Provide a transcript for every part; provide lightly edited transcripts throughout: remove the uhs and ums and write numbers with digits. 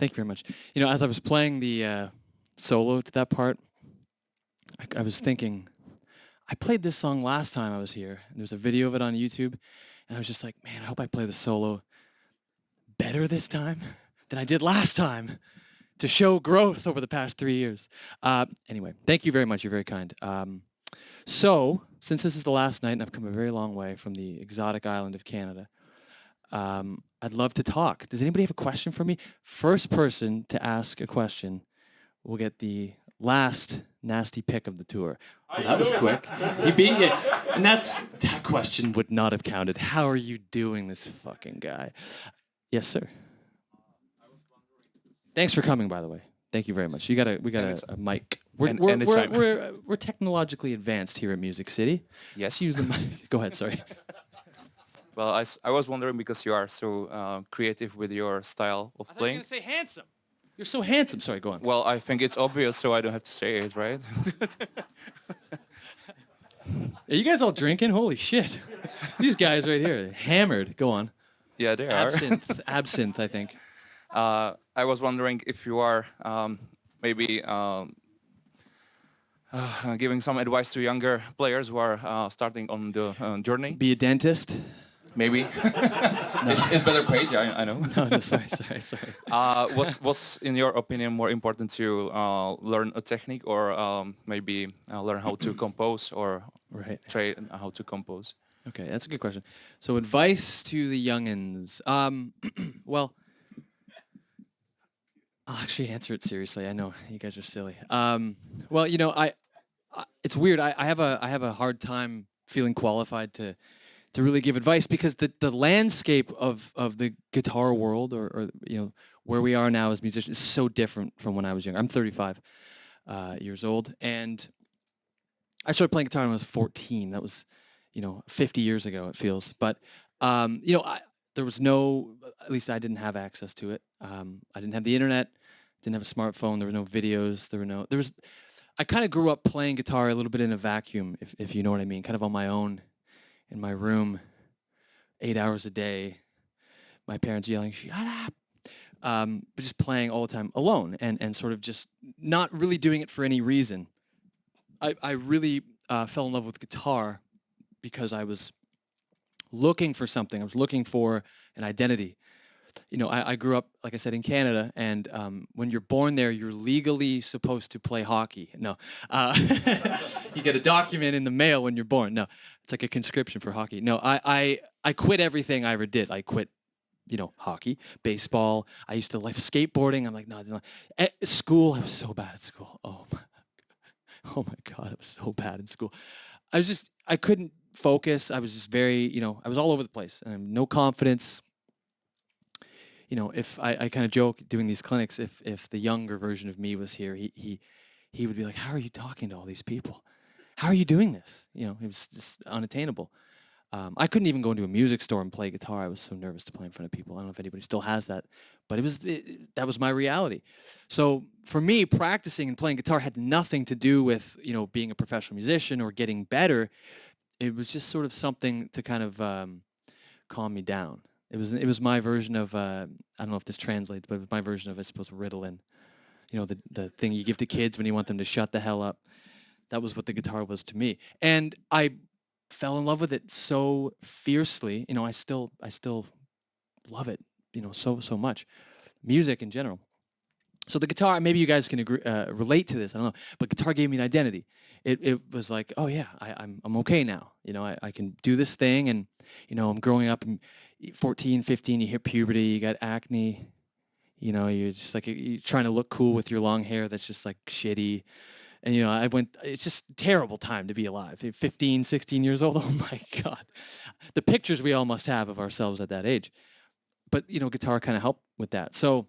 Thank you very much. You know, as I was playing the solo to that part, I was thinking, I played this song last time I was here. And there's a video of it on YouTube, and I was just like, man, I hope I play the solo better this time than I did last time to show growth over the past 3 years. Anyway, thank you very much. You're very kind. So, since this is the last night and I've come a very long way from the exotic island of Canada, I'd love to talk. Does anybody have a question for me? First person to ask a question will get the last nasty pick of the tour. Well, that was quick. He beat you. And that question would not have counted. How are you doing, this fucking guy? Yes, sir. Thanks for coming, by the way. Thank you very much. We got a mic. We're technologically advanced here at Music City. Yes. Let's use the mic. Go ahead, sorry. Well, I was wondering because you are so creative with your style of I thought you were playing. going to say handsome. You're so handsome. Sorry, go on. Well, I think it's obvious, so I don't have to say it, right? Are you guys all drinking? Holy shit. These guys right here, hammered. Go on. Yeah, they are. Absinthe, I think. I was wondering if you are maybe giving some advice to younger players who are starting on the journey. Be a dentist. Maybe. It's better paid, yeah, I know. No, sorry. Was in your opinion more important to learn a technique or maybe learn how to compose or train how to compose? Okay, that's a good question. So advice to the youngins. Well, I'll actually answer it seriously. I know you guys are silly. Well, you know, I it's weird. I have a hard time feeling qualified to really give advice because the landscape of the guitar world or you know where we are now as musicians is so different from when I was young. I'm 35 years old, and I started playing guitar when I was 14. That was, you know, 50 years ago it feels. But you know, there was no, at least I didn't have access to it. I didn't have the internet, didn't have a smartphone. There were no videos. I kind of grew up playing guitar a little bit in a vacuum, if you know what I mean, kind of on my own. In my room, 8 hours a day, my parents yelling, "Shut up!" But just playing all the time alone and sort of just not really doing it for any reason. I really fell in love with guitar because I was looking for something. I was looking for an identity. You know, I grew up, like I said, in Canada, and when you're born there, you're legally supposed to play hockey. No. You get a document in the mail when you're born. No. It's like a conscription for hockey. No, I quit everything I ever did. I quit, you know, hockey, baseball. I used to like skateboarding. I'm like, no. At school, I was so bad at school. Oh my God, I was so bad in school. I couldn't focus. I was just very, you know, I was all over the place. And no confidence. You know, if I kind of joke doing these clinics, if the younger version of me was here, he would be like, how are you talking to all these people? How are you doing this? You know, it was just unattainable. I couldn't even go into a music store and play guitar. I was so nervous to play in front of people. I don't know if anybody still has that, but that was my reality. So for me, practicing and playing guitar had nothing to do with, you know, being a professional musician or getting better. It was just sort of something to kind of calm me down. It was my version of I don't know if this translates, but it was my version of, I suppose, Ritalin. You know, the thing you give to kids when you want them to shut the hell up. That was what the guitar was to me, and I fell in love with it so fiercely. You know, I still love it. You know, so much. Music in general. So the guitar, maybe you guys can relate to this. I don't know, but guitar gave me an identity. It was like, oh yeah, I'm okay now. You know, I can do this thing, and you know, I'm growing up. And 14, 15, you hit puberty, you got acne. You know, you're just like you're trying to look cool with your long hair that's just like shitty. And you know, it's just a terrible time to be alive. 15, 16 years old. Oh my God, the pictures we all must have of ourselves at that age. But you know, guitar kind of helped with that. So.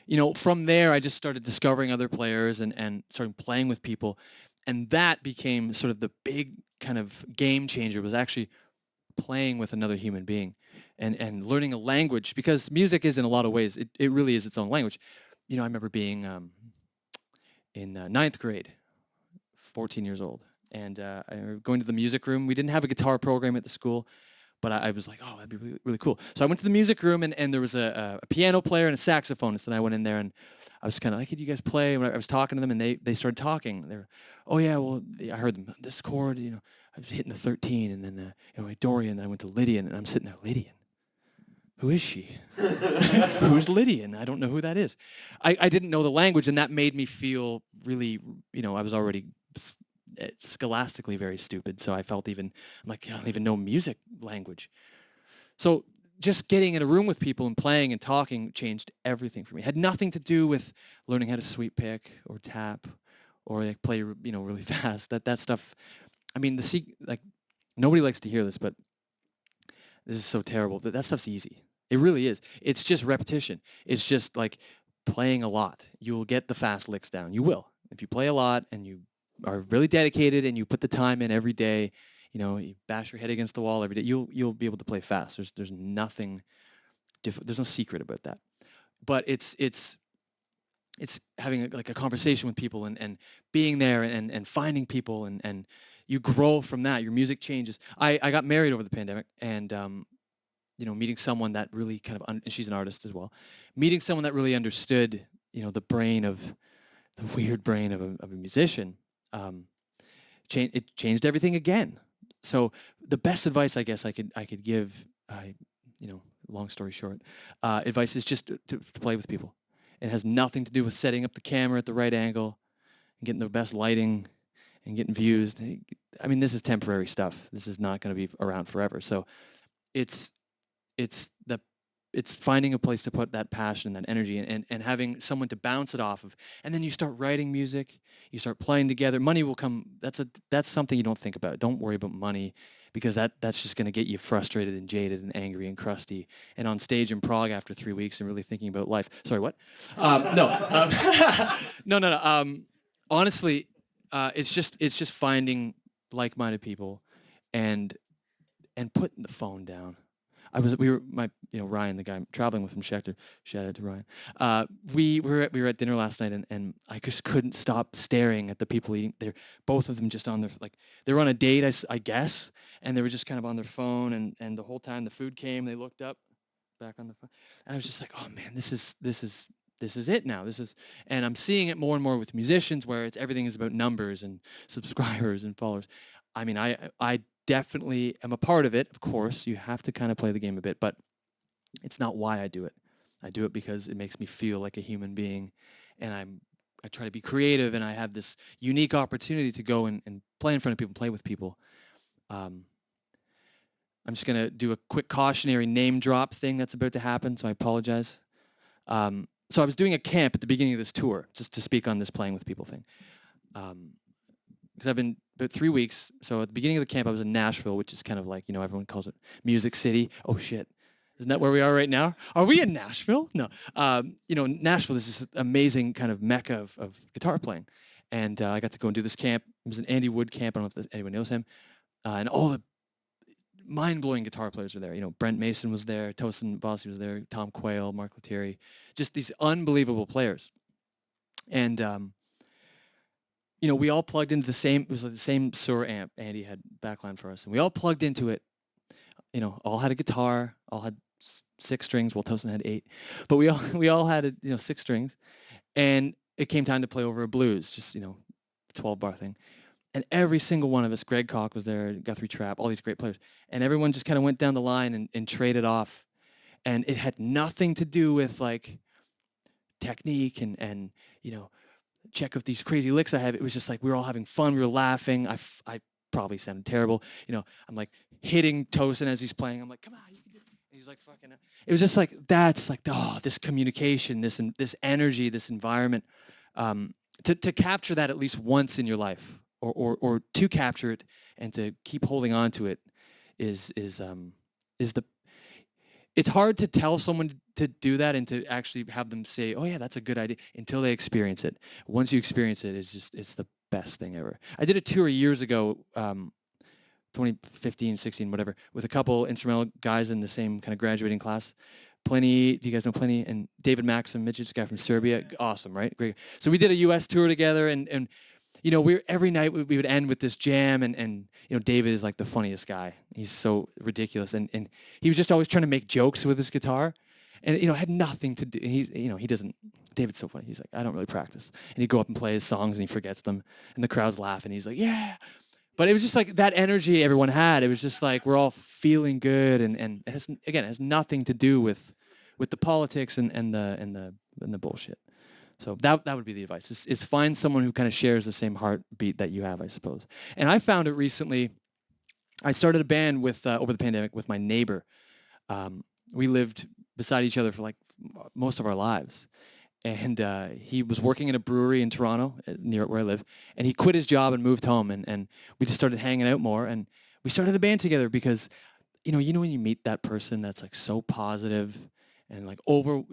You know, from there, I just started discovering other players and started playing with people. And that became sort of the big kind of game changer, was actually playing with another human being and learning a language, because music is, in a lot of ways, it really is its own language. You know, I remember being in ninth grade, 14 years old, and I remember going to the music room. We didn't have a guitar program at the school, but I was like, oh, that'd be really, really cool. So I went to the music room, and there was a piano player and a saxophonist, and I went in there, and I was kind of like, hey, do you guys play? And I was talking to them, and they started talking. They were, oh yeah, well, I heard them, this chord, you know, I was hitting the 13, and then, you know, Dorian, and then I went to Lydian, and I'm sitting there, Lydian? Who is she? Who's Lydian? I don't know who that is. I didn't know the language, and that made me feel really, you know, I was already scholastically very stupid, so I felt I'm like, I don't even know music language. So just getting in a room with people and playing and talking changed everything for me. It had nothing to do with learning how to sweep pick or tap or like play, you know, really fast. That stuff, I mean, like nobody likes to hear this, but this is so terrible, but that stuff's easy. It really is. It's just repetition. It's just like playing a lot. You'll get the fast licks down. You will. If you play a lot and you are really dedicated and you put the time in every day, you know, you bash your head against the wall every day, you'll be able to play fast. There's nothing different. There's no secret about that. But it's having like a conversation with people and being there and finding people and you grow from that. Your music changes. I got married over the pandemic, and you know, meeting someone that really kind of and she's an artist as well. Meeting someone that really understood, you know, the weird brain of a musician. It changed everything again. So the best advice I guess I could give, you know, long story short, advice is just to play with people. It has nothing to do with setting up the camera at the right angle and getting the best lighting and getting views. I mean, this is temporary stuff. This is not going to be around forever. So it's finding a place to put that passion, that energy, and having someone to bounce it off of. And then you start writing music, you start playing together. Money will come. That's something you don't think about. Don't worry about money, because that's just going to get you frustrated and jaded and angry and crusty and on stage in Prague after 3 weeks and really thinking about life. Sorry, what? No. Honestly, it's just finding like-minded people and putting the phone down. Ryan, the guy I'm traveling with from Schecter, shout out to Ryan. We were at dinner last night, and I just couldn't stop staring at the people eating. They're both of them just on their, like, they were on a date, I guess, and they were just kind of on their phone, and the whole time the food came, they looked up, back on the phone, and I was just like, oh man, this is it now. And I'm seeing it more and more with musicians, where everything is about numbers and subscribers and followers. I mean, I definitely am a part of it. Of course, you have to kind of play the game a bit, but it's not why I do it. I do it because it makes me feel like a human being, and I try to be creative, and I have this unique opportunity to go and play in front of people, play with people. I'm just going to do a quick cautionary name drop thing that's about to happen, so I apologize. So I was doing a camp at the beginning of this tour, just to speak on this playing with people thing. Because I've been about 3 weeks. So at the beginning of the camp, I was in Nashville, which is kind of like, you know, everyone calls it Music City. Oh shit, isn't that where we are right now? Are we in Nashville? No. You know, Nashville is this amazing kind of mecca of guitar playing, and I got to go and do this camp. It was an Andy Wood camp. I don't know if anyone knows him, and all the mind-blowing guitar players were there. You know, Brent Mason was there, Tosin Bossi was there, Tom Quayle, Mark Lettieri, just these unbelievable players, and you know, we all plugged into it was like the same Sur amp Andy had backline for us. And we all plugged into it, you know, all had a guitar, all had 6 strings. Well, Tosin had 8, but we all had, 6 strings. And it came time to play over a blues, just, 12-bar thing. And every single one of us, Greg Koch was there, Guthrie Trapp, all these great players. And everyone just kind of went down the line and traded off. And it had nothing to do with like technique and check out these crazy licks I have. It was just like we were all having fun. We were laughing. I probably sounded terrible. I'm like hitting Tosin as he's playing. I'm like, come on, you can do it. And he's like, fucking. It was just like, that's like, this communication, this energy, this environment. To capture that at least once in your life, or to capture it and to keep holding on to it is it's hard to tell someone to do that and to actually have them say, oh yeah, that's a good idea, until they experience it. Once you experience it, it's the best thing ever. I did a tour years ago, 2015, 16, whatever, with a couple instrumental guys in the same kind of graduating class. Pliny, do you guys know Pliny? And David Maxim, Midget's guy from Serbia. Awesome, right? Great. So we did a U.S. tour together, and you know, every night we would end with this jam, and you know, David is like the funniest guy. He's so ridiculous, and he was just always trying to make jokes with his guitar, and you know, had nothing to do. He doesn't. David's so funny. He's like, I don't really practice, and he'd go up and play his songs, and he forgets them, and the crowd's laughing. He's like, yeah. But it was just like that energy everyone had. It was just like we're all feeling good, and it has nothing to do with the politics and the bullshit. So that would be the advice. Is find someone who kind of shares the same heartbeat that you have, I suppose. And I found it recently. I started a band with over the pandemic with my neighbor. We lived beside each other for like most of our lives. And he was working in a brewery in Toronto, near where I live, and he quit his job and moved home, and we just started hanging out more, and we started the band together because, you know when you meet that person that's like so positive and like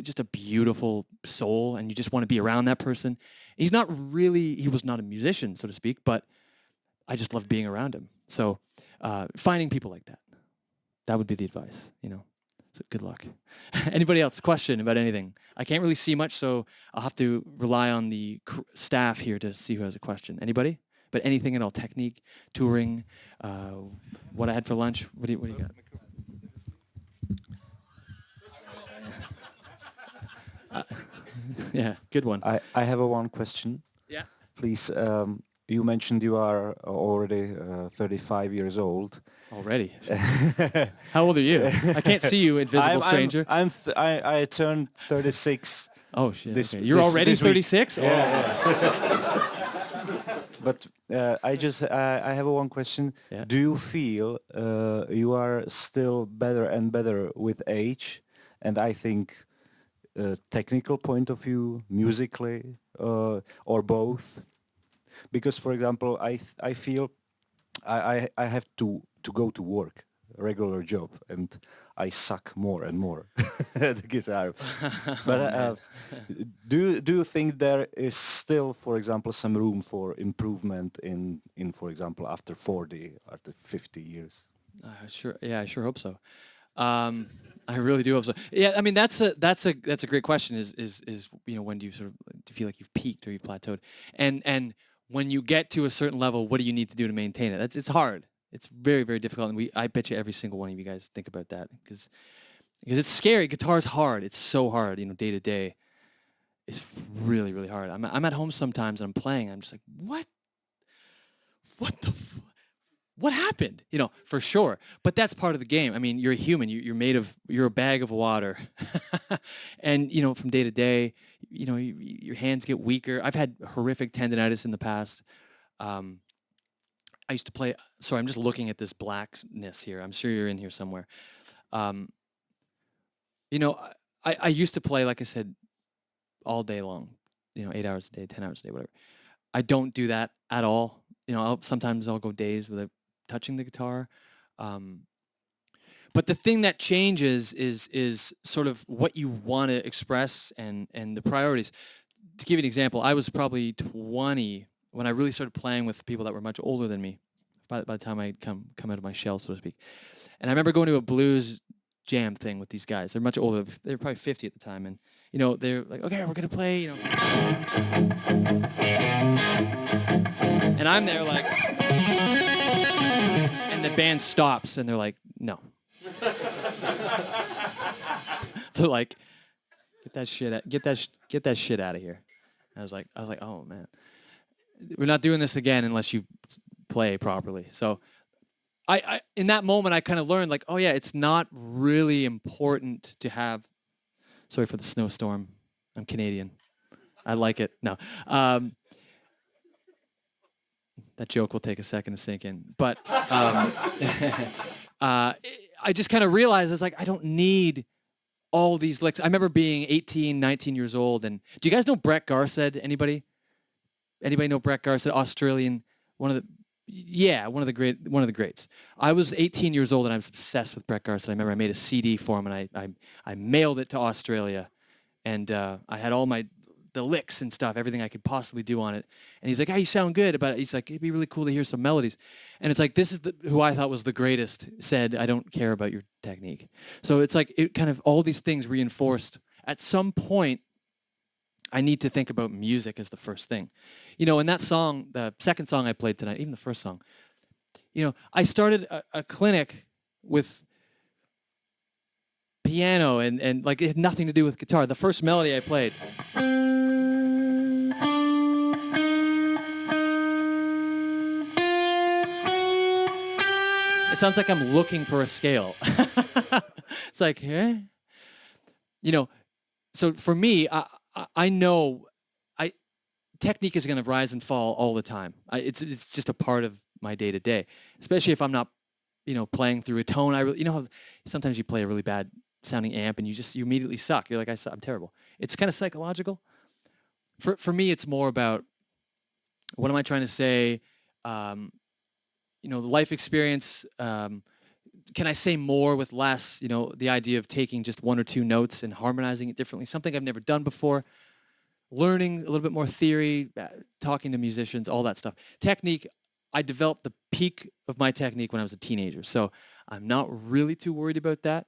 just a beautiful soul, and you just want to be around that person. He was not a musician, so to speak, but I just loved being around him. So finding people like that would be the advice, you know. So good luck. Anybody else? Question about anything? I can't really see much, so I'll have to rely on the staff here to see who has a question. Anybody? But anything at all? Technique, touring, what I had for lunch. What do you got? Yeah, good one. I have one question. Yeah. Please, you mentioned you are already 35 years old. Already? How old are you? I can't see you, invisible stranger. I turned 36. Oh shit! Okay. You're already 36? Oh. Yeah. But I have one question. Yeah. Do you feel you are still better and better with age? And I think technical point of view, musically, or both? Because, for example, I feel I have to go to work, a regular job, and I suck more and more at the guitar. But do you think there is still, for example, some room for improvement in for example, after 40, after 50 years? Sure. Yeah, I sure hope so. I really do hope so. Yeah, I mean that's a great question. Is you know, when do you sort of feel like you've peaked or you've plateaued? And when you get to a certain level, what do you need to do to maintain it? It's hard. It's very, very difficult, and I bet you every single one of you guys think about that because it's scary. Guitar's hard. It's so hard. You know, day to day, it's really, really hard. I'm at home sometimes and I'm playing. And I'm just like, what what happened? You know, for sure. But that's part of the game. I mean, you're a human. You're a bag of water, and you know, from day to day, you know, your hands get weaker. I've had horrific tendonitis in the past. I used to play. Sorry, I'm just looking at this blackness here. I'm sure you're in here somewhere. You know, I used to play, like I said, all day long. You know, 8 hours a day, 10 hours a day, whatever. I don't do that at all. You know, sometimes I'll go days without touching the guitar. But the thing that changes is sort of what you want to express and the priorities. To give you an example, I was probably 20 when I really started playing with people that were much older than me. By the time I come out of my shell, so to speak. And I remember going to a blues jam thing with these guys. They're much older. They were probably 50 at the time, and you know, they're like, okay, we're gonna play, you know. And I'm there like, and the band stops, and they're like, no. They're like, get that shit out of here. And I was like, oh man, we're not doing this again unless you play properly. So I in that moment I kind of learned like, oh yeah, it's not really important to have. Sorry for the snowstorm. I'm Canadian. I like it. No. That joke will take a second to sink in. But I just kind of realized, I was like, I don't need all these licks. I remember being 18, 19 years old. And do you guys know Brett Garsed? Anybody know Brett Garsed? Australian, one of the greats. I was 18 years old and I was obsessed with Brett Garsed. I remember I made a CD for him and I mailed it to Australia, and I had all the licks and stuff, everything I could possibly do on it. And he's like, "Hey, you sound good." But he's like, "It'd be really cool to hear some melodies." And it's like, this is who I thought was the greatest said, "I don't care about your technique." So it's like it kind of all these things reinforced. At some point, I need to think about music as the first thing. You know, in that song, the second song I played tonight, even the first song, you know, I started a clinic with piano and like it had nothing to do with guitar. The first melody I played. It sounds like I'm looking for a scale. It's like, eh? You know, so for me, I know technique is going to rise and fall all the time. It's just a part of my day to day, especially if I'm not, you know, playing through a tone. You know how sometimes you play a really bad sounding amp and you immediately suck. You're like, I'm terrible. It's kind of psychological. For me, it's more about what am I trying to say? You know, the life experience. Can I say more with less? You know, the idea of taking just one or two notes and harmonizing it differently, something I've never done before. Learning a little bit more theory, talking to musicians, all that stuff. Technique, I developed the peak of my technique when I was a teenager, so I'm not really too worried about that.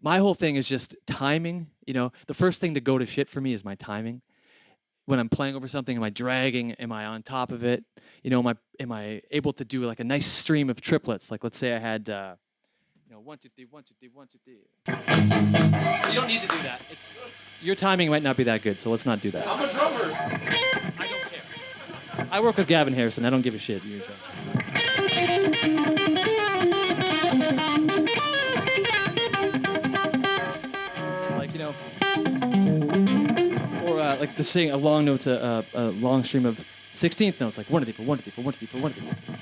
My whole thing is just timing. You know, the first thing to go to shit for me is my timing. When I'm playing over something, am I dragging? Am I on top of it? You know, am I able to do like a nice stream of triplets? Like, let's say I had, you know, 1, 2, 3, 1, 2, 3, 1, 2, 3. You don't need to do that. Your timing might not be that good, so let's not do that. I'm a drummer. I don't care. I work with Gavin Harrison. I don't give a shit. You're a drummer. And like, you know, or like the sing a long note's a long stream of 16th notes, like 1 2 3 4 1 2 3 4 1 2 3 4 1 2 3 4.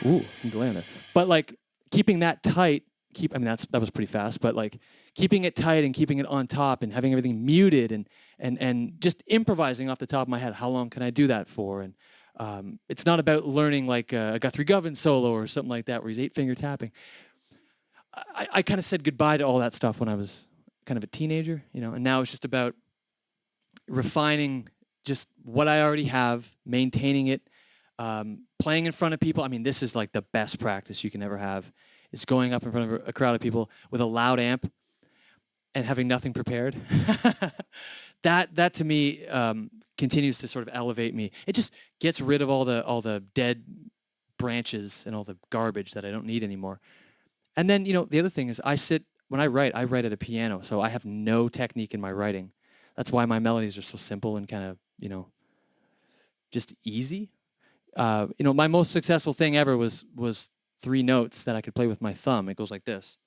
Ooh, some delay on there. But like keeping that tight, I mean that was pretty fast, but like keeping it tight and keeping it on top and having everything muted and just improvising off the top of my head. How long can I do that for? And it's not about learning like a Guthrie Govan solo or something like that where he's 8-finger tapping. I kind of said goodbye to all that stuff when I was kind of a teenager, you know, and now it's just about refining just what I already have, maintaining it, playing in front of people. I mean, this is like the best practice you can ever have, is going up in front of a crowd of people with a loud amp and having nothing prepared. That to me continues to sort of elevate me. It just gets rid of all the dead branches and all the garbage that I don't need anymore. And then, you know, the other thing is when I write at a piano, so I have no technique in my writing. That's why my melodies are so simple and kind of, you know, just easy. You know, my most successful thing ever was 3 notes that I could play with my thumb. It goes like this.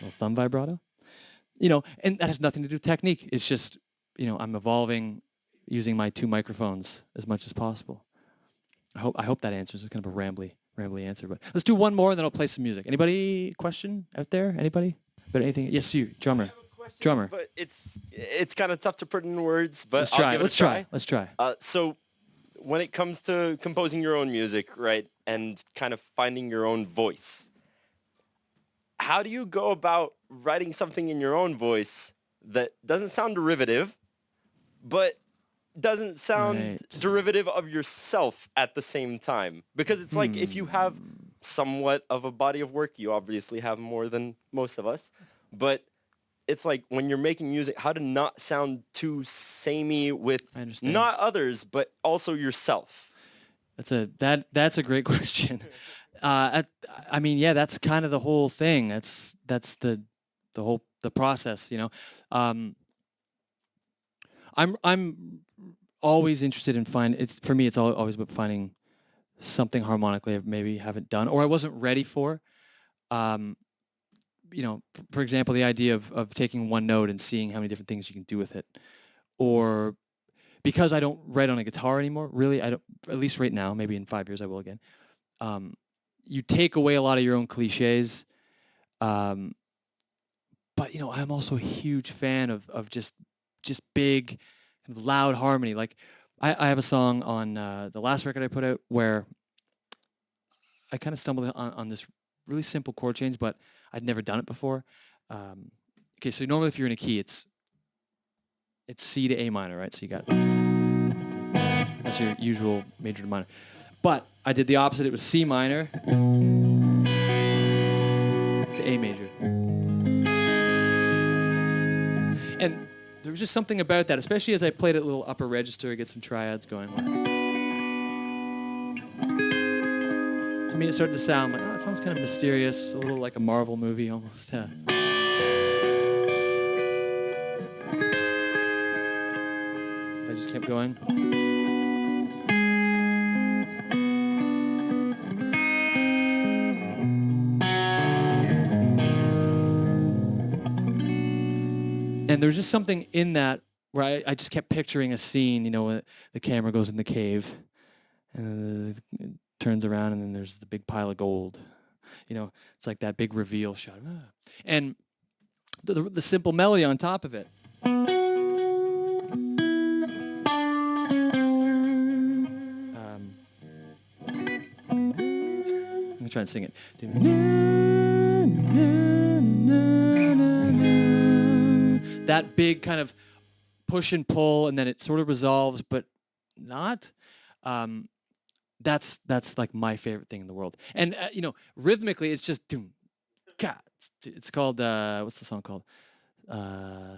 Little thumb vibrato. You know, and that has nothing to do with technique. It's just, you know, I'm evolving using my 2 microphones as much as possible. I hope that answers. It's kind of a rambly answer, but let's do one more and then I'll play some music. Anybody question out there? Anybody? But anything? Yes, you, drummer. Drummer. But it's kind of tough to put in words, but let's try. Let's try. So when it comes to composing your own music, right, and kind of finding your own voice, how do you go about writing something in your own voice that doesn't sound derivative, but doesn't sound derivative of yourself at the same time? Because it's like if you have somewhat of a body of work, you obviously have more than most of us, but it's like when you're making music, how to not sound too samey with not others, but also yourself. That's a great question. I mean, yeah, that's kind of the whole thing. That's the process, you know. I'm always interested in for me, it's always about finding something harmonically I maybe haven't done or I wasn't ready for. You know, for example, the idea of taking one note and seeing how many different things you can do with it. Or because I don't write on a guitar anymore, really, I don't, at least right now, maybe in 5 years I will again. You take away a lot of your own cliches. But, you know, I'm also a huge fan of just big, kind of loud harmony. Like, I have a song on the last record I put out where I kind of stumbled on this really simple chord change, but I'd never done it before. Kind okay, so normally if you're in a key, it's C to A minor, right? So you got, that's your usual major to minor. But I did the opposite. It was C minor to A major. And there was just something about that, especially as I played at a little upper register, get some triads going. To me, it started to sound like, it sounds kind of mysterious, a little like a Marvel movie almost. I just kept going. And there was just something in that where I just kept picturing a scene, when the camera goes in the cave and it turns around and then there's the big pile of gold. It's like that big reveal shot. And the simple melody on top of it. I'm going to try and sing it. That big kind of push and pull, and then it sort of resolves, but not. That's like my favorite thing in the world. And rhythmically, it's just doom. It's called what's the song called?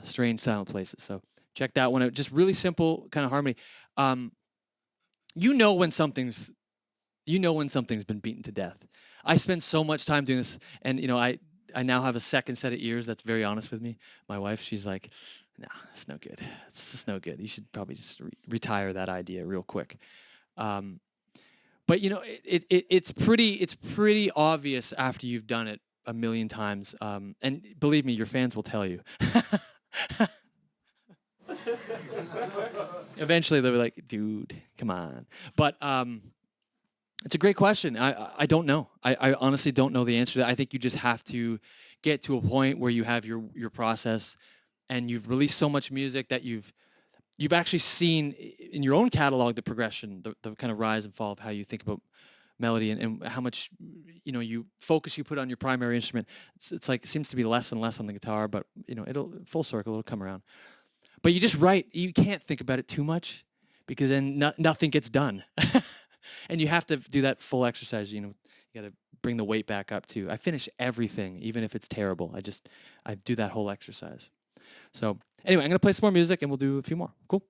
Strange Silent Places. So check that one out. Just really simple kind of harmony. When something's been beaten to death. I spend so much time doing this, and I now have a second set of ears that's very honest with me. My wife, she's like, "No, it's no good. It's just no good. You should probably just retire that idea real quick." But it's pretty obvious after you've done it a million times. And believe me, your fans will tell you. Eventually, they'll be like, "Dude, come on." But it's a great question. I don't know. I honestly don't know the answer to that. I think you just have to get to a point where you have your process and you've released so much music that you've actually seen in your own catalog the progression, the kind of rise and fall of how you think about melody and how much you put on your primary instrument. It's like it seems to be less and less on the guitar, but it'll full circle, it'll come around. But you just write. You can't think about it too much because then nothing gets done. And you have to do that full exercise. You got to bring the weight back up too. I finish everything, even if it's terrible. I do that whole exercise. So anyway, I'm going to play some more music and we'll do a few more. Cool.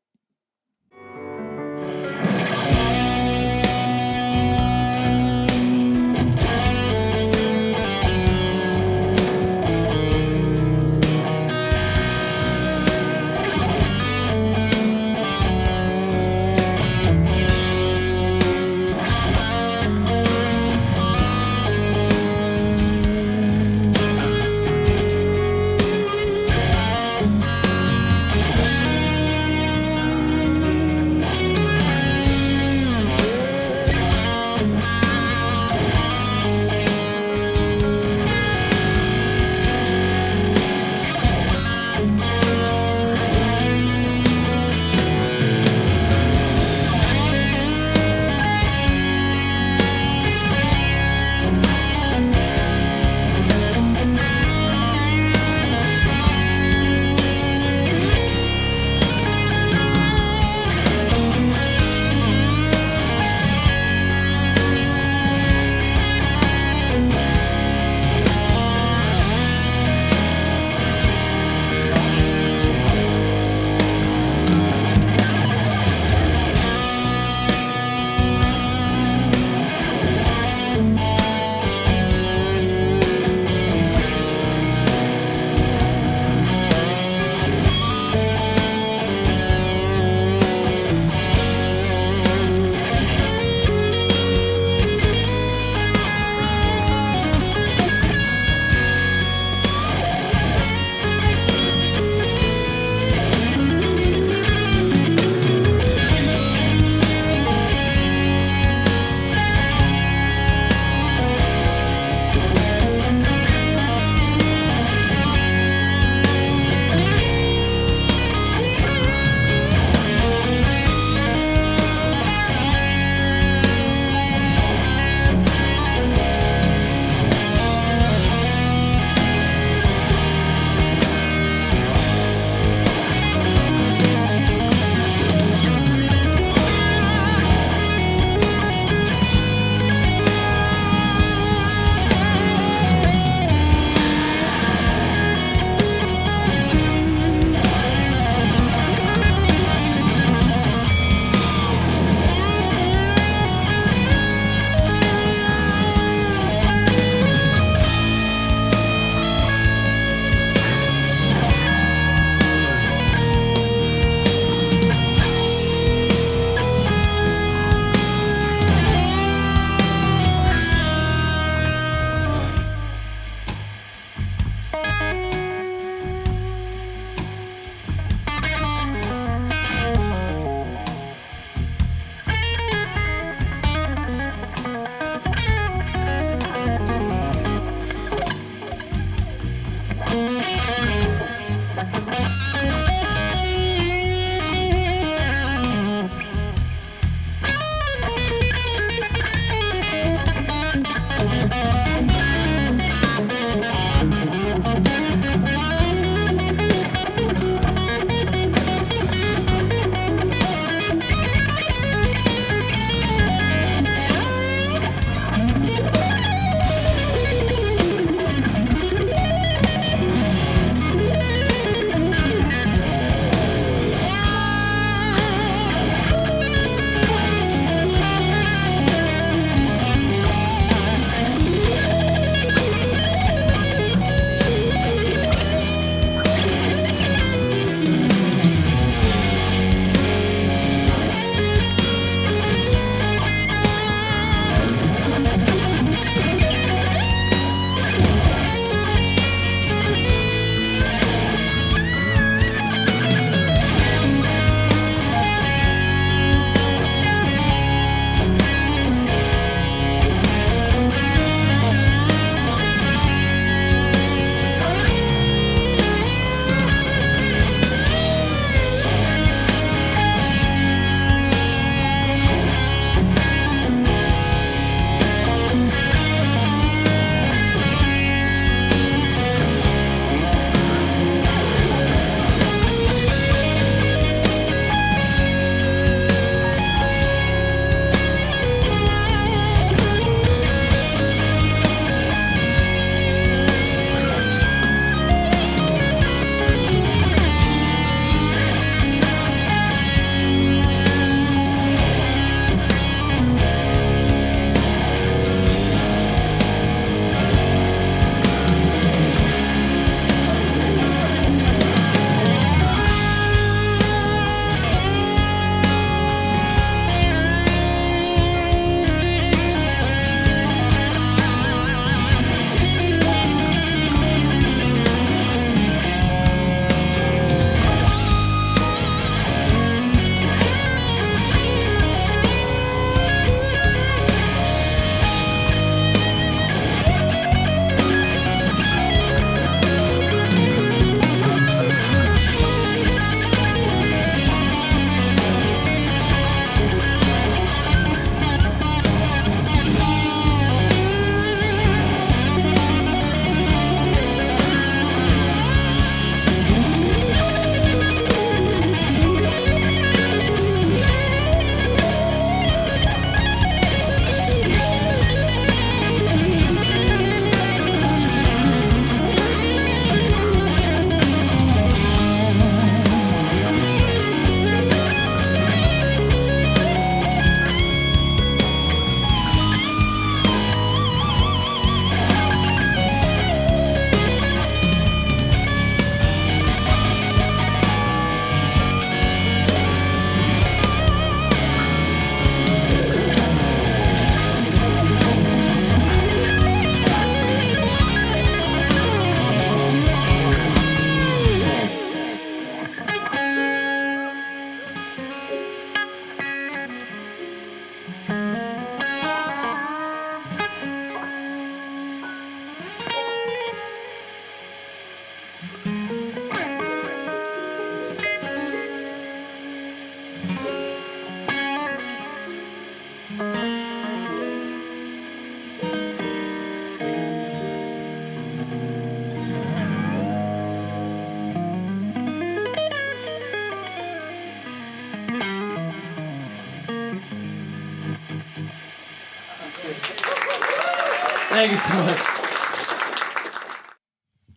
Thank you so much.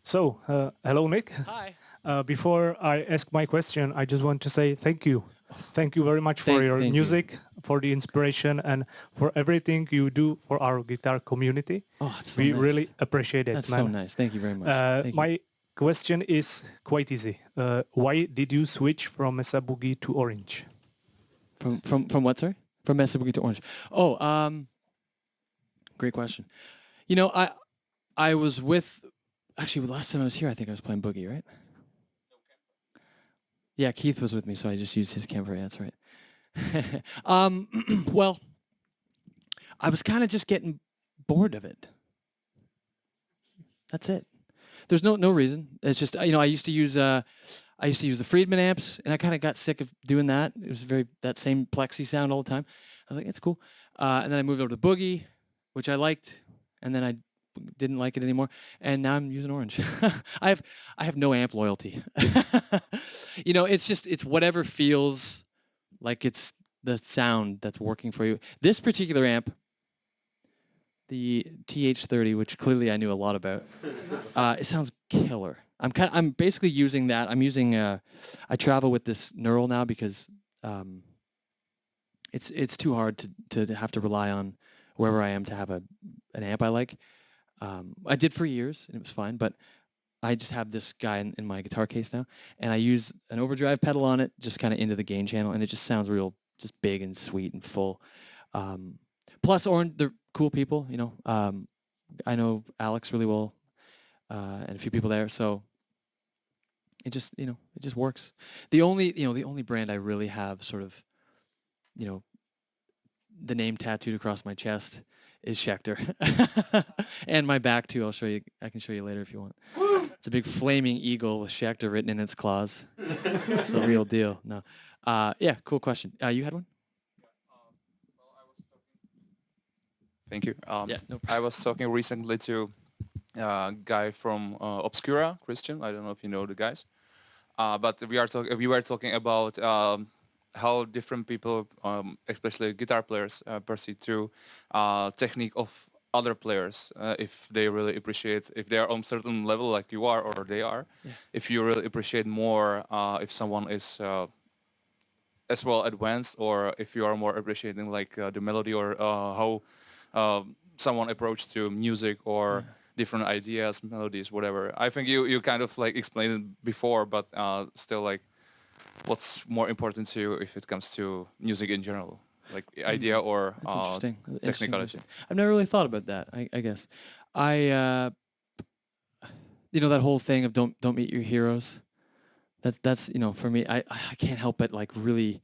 So, hello, Nick. Hi. Before I ask my question, I just want to say thank you. Thank you very much for your thank you. music, for the inspiration, and for everything you do for our guitar community. Oh, it's so We nice. really appreciate it, That's man. so nice. Thank you very much. Thank you. My question is quite easy. Why did you switch from Mesa Boogie to Orange? From what, sorry? From Mesa Boogie to Orange. Oh, great question. You know, I was with, actually, the last time I was here, I think I was playing Boogie, right? Yeah, Keith was with me, so I just used his camera. That's right. Well, I was kind of just getting bored of it. That's it. There's no reason. It's just, you know, I used to use the Friedman amps, and I kind of got sick of doing that. It was that same plexi sound all the time. I was like, it's cool. And then I moved over to Boogie, which I liked, and then I didn't like it anymore, and now I'm using Orange. I have no amp loyalty. You know, it's whatever feels like it's the sound that's working for you. This particular amp, the TH30, which clearly I knew a lot about, it sounds killer. I'm basically using that. I'm using I travel with this Neural now because it's too hard to have to rely on wherever I am to have an amp I like. I did for years and it was fine, but I just have this guy in my guitar case now, and I use an overdrive pedal on it, just kind of into the gain channel, and it just sounds real, just big and sweet and full. Plus, Orange, they're cool people, you know. I know Alex really well, and a few people there, so it just, you know, it just works. The only brand I really have sort of, you know, the name tattooed across my chest is Schecter. And my back too. I'll show you. I can show you later if you want. It's a big flaming eagle with Schecter written in its claws. It's the real deal. No. Yeah, cool question. You had one? Thank you. Yeah, no problem. I was talking recently to a guy from Obscura, Christian. I don't know if you know the guys. But we were talking about how different people, especially guitar players, perceive to technique of other players. If they really appreciate, if they are on certain level like you are or they are, Yeah. if you really appreciate more if someone is as well advanced, or if you are more appreciating like the melody or how someone approach to music or different ideas, melodies, whatever. I think you kind of like explained it before, but still, like, what's more important to you if it comes to music in general, like idea or That's interesting. technicality? I've never really thought about that. I guess you know, that whole thing of don't meet your heroes. That's you know, for me, I can't help but like really.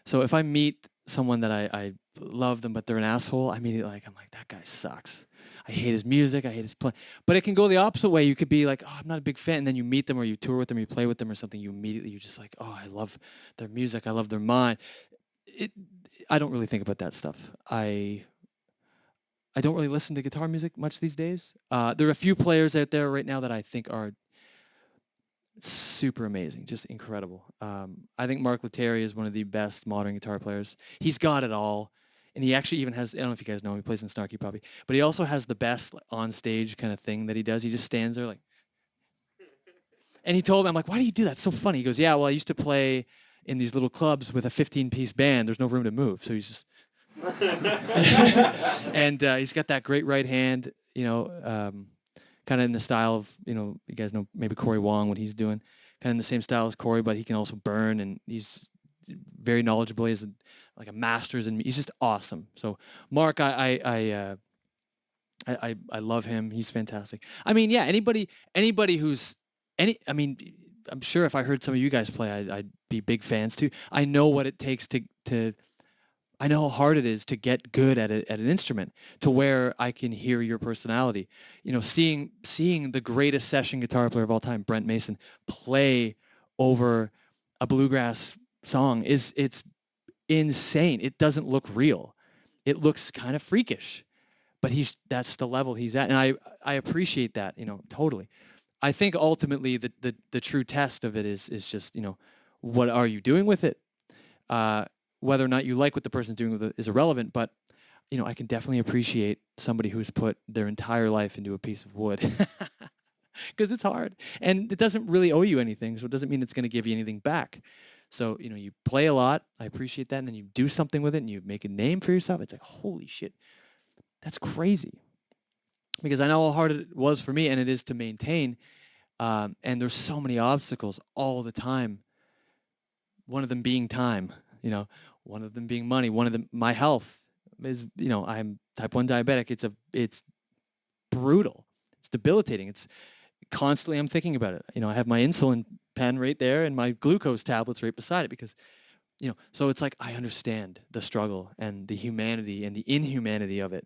So if I meet someone that I love them, but they're an asshole, I immediately I'm like, that guy sucks. I hate his music. I hate his play. But it can go the opposite way. You could be like, oh, I'm not a big fan. And then you meet them or you tour with them, or you play with them or something. You're just like, oh, I love their music. I love their mind. I don't really think about that stuff. I don't really listen to guitar music much these days. There are a few players out there right now that I think are super amazing, just incredible. I think Mark Lettieri is one of the best modern guitar players. He's got it all. And he actually even has, I don't know if you guys know him, he plays in Snarky Puppy, but he also has the best like, on-stage kind of thing that he does. He just stands there like, and he told me, I'm like, why do you do that? It's so funny. He goes, yeah, well, I used to play in these little clubs with a 15-piece band. There's no room to move. So he's just, and he's got that great right hand, you know, kind of in the style of, you know, you guys know maybe Corey Wong, what he's doing, kind of in the same style as Corey, but he can also burn, and he's very knowledgeable. He's like a master's in. He's just awesome. So Mark, I love him. He's fantastic. I mean, yeah. Anybody who's I mean, I'm sure if I heard some of you guys play, I'd be big fans too. I know what it takes to I know how hard it is to get good at an instrument, to where I can hear your personality. You know, seeing the greatest session guitar player of all time, Brent Mason, play over a bluegrass song it's insane. It doesn't look real. It looks kind of freakish, but that's the level he's at, and I appreciate that, you know, totally. I think ultimately the true test of it is just, you know, what are you doing with it? Whether or not you like what the person's doing with it is irrelevant, but, you know, I can definitely appreciate somebody who's put their entire life into a piece of wood, because it's hard, and it doesn't really owe you anything, so it doesn't mean it's going to give you anything back. So, you know, you play a lot, I appreciate that, and then you do something with it and you make a name for yourself. It's like, holy shit, that's crazy. Because I know how hard it was for me, and it is to maintain, and there's so many obstacles all the time. One of them being time, you know, one of them being money, one of them, my health is, you know, I'm type 1 diabetic. It's brutal. It's debilitating. It's constantly, I'm thinking about it. You know, I have my insulin pen right there and my glucose tablets right beside it, because, you know, so it's like, I understand the struggle and the humanity and the inhumanity of it,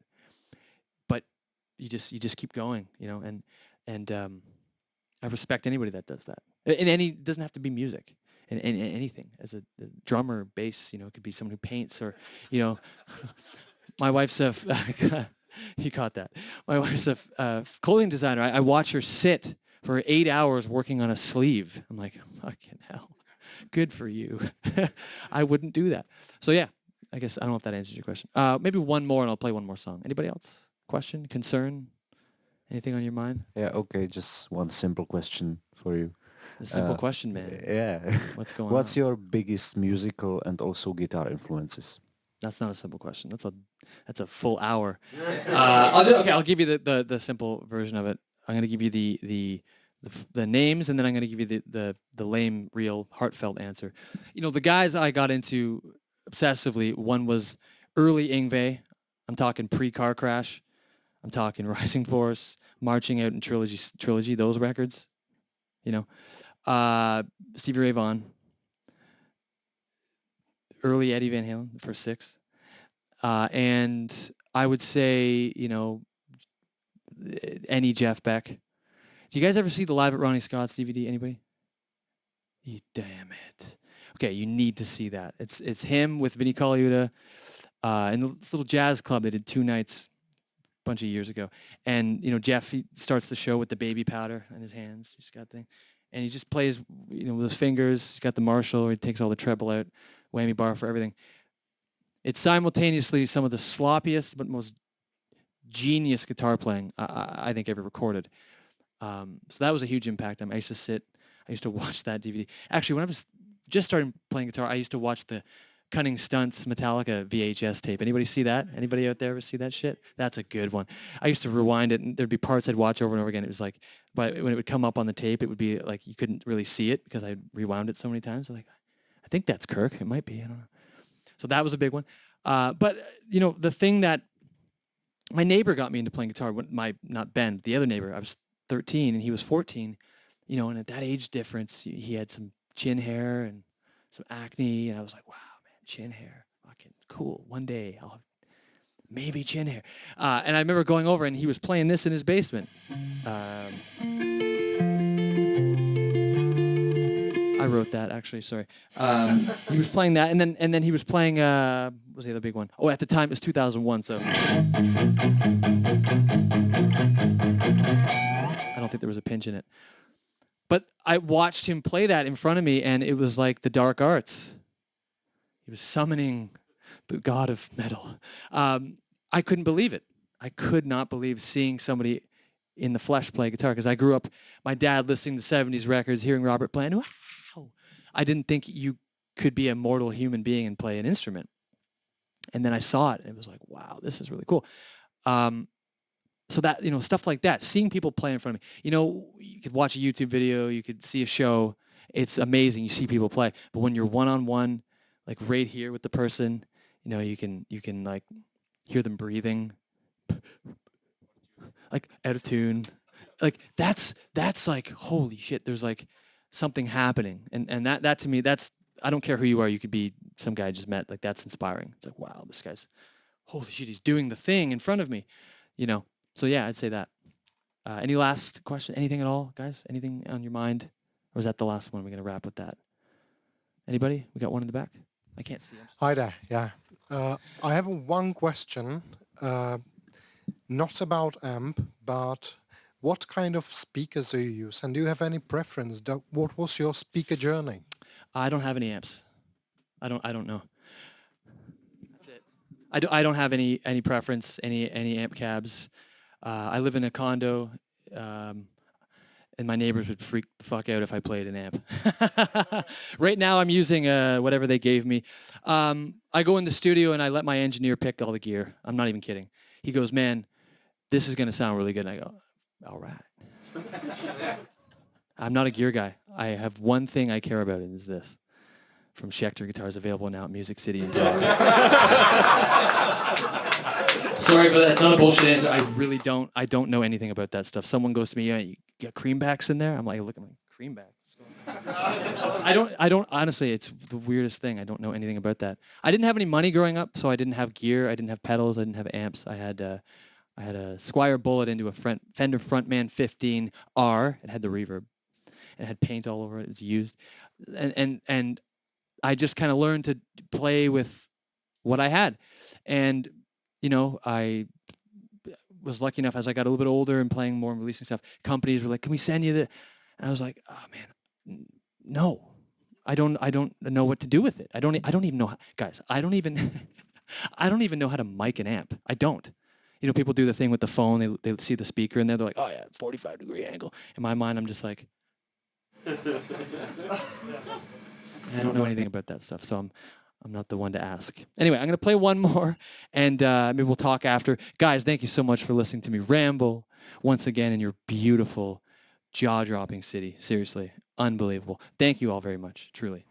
but you just keep going, you know, and I respect anybody that does that. And it doesn't have to be music. And anything, as a drummer, bass, you know, it could be someone who paints, or, you know, my wife's you caught that. My wife's a clothing designer. I watch her sit for 8 hours working on a sleeve. I'm like, fucking hell, good for you. I wouldn't do that. So yeah, I guess, I don't know if that answers your question. Maybe one more and I'll play one more song. Anybody else? Question, concern, anything on your mind? Yeah, okay, just one simple question for you. A simple question, man. Yeah. What's going What's on? your biggest musical and also guitar influences? That's not a simple question. That's a full hour. I'll give you the simple version of it. I'm going to give you the names, and then I'm going to give you the lame, real, heartfelt answer. You know, the guys I got into obsessively, one was early Yngwie. I'm talking pre-Car Crash. I'm talking Rising Force, Marching Out, and Trilogy, those records. You know, Stevie Ray Vaughan, early Eddie Van Halen, the first 6. And I would say, you know, any Jeff Beck. Do you guys ever see the Live at Ronnie Scott's DVD? Anybody? Damn it. Okay, you need to see that. It's him with Vinnie Colaiuta in this little jazz club they did 2 nights a bunch of years ago. And, you know, Jeff, he starts the show with the baby powder in his hands. He's got thing. And he just plays, you know, with his fingers. He's got the Marshall. He takes all the treble out, whammy bar for everything. It's simultaneously some of the sloppiest but most genius guitar playing I think ever recorded. So that was a huge impact on me. I used to watch that DVD. Actually, when I was just starting playing guitar, I used to watch the Cunning Stunts Metallica VHS tape. Anybody see that? Anybody out there ever see that shit? That's a good one. I used to rewind it, and there'd be parts I'd watch over and over again. It was like, but when it would come up on the tape, it would be like you couldn't really see it because I rewound it so many times. I'm like, I think that's Kirk. It might be. I don't know. So that was a big one. But you know, the thing that my neighbor got me into playing guitar, not Ben, the other neighbor, I was 13 and he was 14, you know, and at that age difference, he had some chin hair and some acne, and I was like, wow, man, chin hair, fucking cool. One day I'll have maybe chin hair. And I remember going over and he was playing this in his basement. I wrote that, actually, sorry. He was playing that, and then he was playing, what was the other big one? Oh, at the time, it was 2001, so. I don't think there was a pinch in it. But I watched him play that in front of me, and it was like the dark arts. He was summoning the god of metal. I couldn't believe it. I could not believe seeing somebody in the flesh play guitar, because I grew up, my dad listening to 70s records, hearing Robert playing, wow. I didn't think you could be a mortal human being and play an instrument. And then I saw it, and it was like, wow, this is really cool. So that, you know, stuff like that, seeing people play in front of me, you know, you could watch a YouTube video, you could see a show. It's amazing. You see people play, but when you're one-on-one, like right here with the person, you know, you can like hear them breathing, like out of tune, like that's like, holy shit, there's like something happening. And that to me, I don't care who you are. You could be some guy I just met. Like, that's inspiring. It's like, wow, this guy's, holy shit, he's doing the thing in front of me, you know? So yeah, I'd say that. Any last question? Anything at all, guys? Anything on your mind? Or is that the last one? We're going to wrap with that. Anybody? We got one in the back? I can't see him. Hi there. Yeah. I have one question, not about amp, but what kind of speakers do you use? And do you have any preference? What was your speaker journey? I don't have any amps. I don't know. That's it. I don't have any preference, any amp cabs. I live in a condo, and my neighbors would freak the fuck out if I played an amp. Right now I'm using whatever they gave me. I go in the studio and I let my engineer pick all the gear. I'm not even kidding. He goes, man, this is going to sound really good. And I go, all right. I'm not a gear guy. I have one thing I care about, and it's this. From Schecter guitars, available now at Music City in Prague. Sorry for that. It's not a bullshit answer. I really don't. I don't know anything about that stuff. Someone goes to me, you got creambacks in there? I'm like, look at my creamback. I don't, honestly, it's the weirdest thing. I don't know anything about that. I didn't have any money growing up, so I didn't have gear. I didn't have pedals. I didn't have amps. I had a Squire Bullet into a Fender Frontman 15R. It had the reverb. It had paint all over it. It was used. And I just kind of learned to play with what I had. And, you know, I was lucky enough as I got a little bit older and playing more and releasing stuff, companies were like, can we send you the... And I was like, oh man, no, I don't know what to do with it. I don't even know, guys, I don't even know how to mic an amp. I don't. You know, people do the thing with the phone, they see the speaker and they're like, oh yeah, 45-degree angle. In my mind, I'm just like, I don't know anything about that stuff, so I'm not the one to ask. Anyway, I'm going to play one more, and maybe we'll talk after. Guys, thank you so much for listening to me ramble once again in your beautiful, jaw-dropping city. Seriously, unbelievable. Thank you all very much, truly.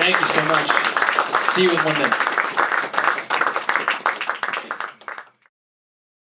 Thank you so much. See you in one day.